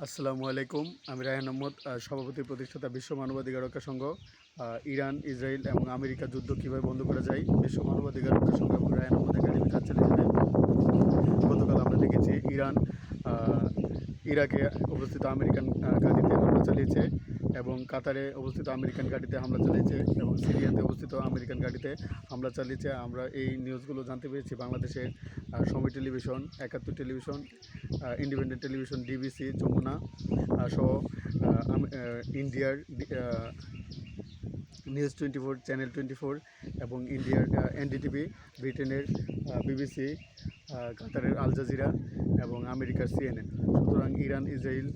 আসসালামু আলাইকুম। আমি রায়হান আহমদ, সভাপতি প্রতিষ্ঠাতা বিশ্ব মানবাধিকার রক্ষা সংঘ। ইরান, ইসরায়েল এবং আমেরিকা যুদ্ধ কীভাবে বন্ধ করা যায়, বিশ্ব মানবাধিকার রক্ষা সংঘ এবং রায়হান আহমদ একাডেমি কাজ চালিয়ে যাবে। গতকাল আমরা দেখেছি ইরান ইরাকে অবস্থিত আমেরিকান ঘাঁটিতে হামলা চালিয়েছে এবং কাতারে অবস্থিত আমেরিকান ঘাঁটিতে হামলা চালিয়েছে এবং সিরিয়াতে অবস্থিত আমেরিকান ঘাঁটিতে হামলা চালিয়েছে। আমরা এই নিউজগুলো জানতে পেরেছি বাংলাদেশের সময় television, ৭১ television, independent television, DBC, Jamuna সহ ইন্ডিয়ার নিউজ 24, চ্যানেল 24 এবং ইন্ডিয়ার এনডিটিভি, ব্রিটেনের বিবিসি, কাতারের আল জাজিরা এবং আমেরিকার সিএনএন। সুতরাং ইরান, ইসরায়েল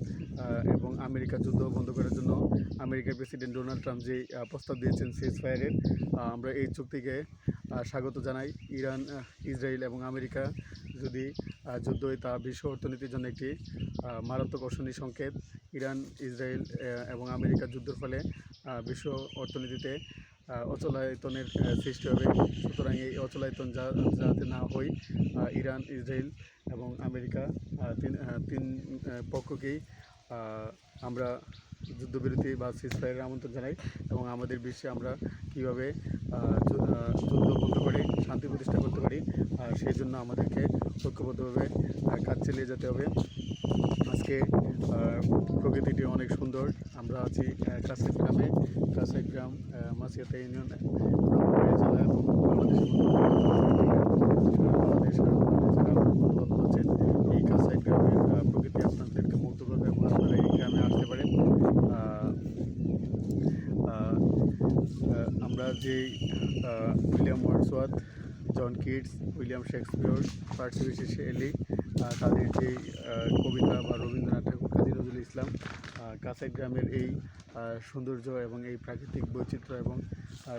এবং আমেরিকা যুদ্ধ বন্ধ করার জন্য আমেরিকার প্রেসিডেন্ট ডোনাল্ড ট্রাম্প যে প্রস্তাব দিয়েছেন সিজফায়ারের, আমরা এই চুক্তিকে স্বাগত জানাই। ইরান, ইসরায়েল এবং আমেরিকা যদি যুদ্ধ হয় তা বিশ্ব অর্থনীতির জন্য একটি মারাত্মক অশনি সংকেত। ইরান, ইসরায়েল এবং আমেরিকার যুদ্ধের ফলে বিশ্ব অর্থনীতিতে অচলায়তনের সৃষ্টি হবে। সুতরাং এই অচলায়তন যাতে না হয়, ইরান, ইসরায়েল এবং আমেরিকা তিন পক্ষকেই আমরা যুদ্ধবিরতি বা সিজফায়ারের আমন্ত্রণ জানাই এবং আমাদের বিশ্বে আমরা কীভাবে যুদ্ধ বন্ধ করে শান্তি প্রতিষ্ঠা করতে পারি, সেই জন্য আমাদেরকে ঐক্যবদ্ধভাবে কাজ চালিয়ে যেতে হবে। আজকে প্রকৃতিটি অনেক সুন্দর। আমরা আছি কাসাই গ্রামে। কাসাই গ্রাম মাসিয়াতা ইউনিয়ন, জেলা এবং বাংলাদেশের আছেন। এই কাসাই গ্রামের প্রকৃতি আপনাদেরকে মুগ্ধ করবে এবং আপনারা এই গ্রামে আসতে পারেন। আমরা যে William Wordsworth, John Keats, William Shakespeare, Percy Shelley, তাদের যে কবিতা বা রবীন্দ্রনাথ ঠাকুর, কাজী নজরুল ইসলাম, কাসাই গ্রামের এই সৌন্দর্য এবং এই প্রাকৃতিক বৈচিত্র্য এবং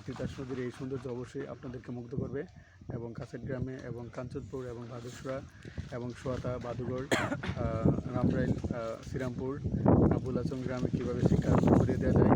তিতাস নদীর এই সৌন্দর্য অবশ্যই আপনাদেরকে মুগ্ধ করবে। এবং কাসাই গ্রামে এবং কাঞ্চনপুর এবং ভাদুসরা এবং সোয়াতা, বাদুগড়, রামরাইল, শ্রীরামপুর, বুলাচং গ্রামে কীভাবে শিক্ষা ছড়িয়ে দেওয়া যায়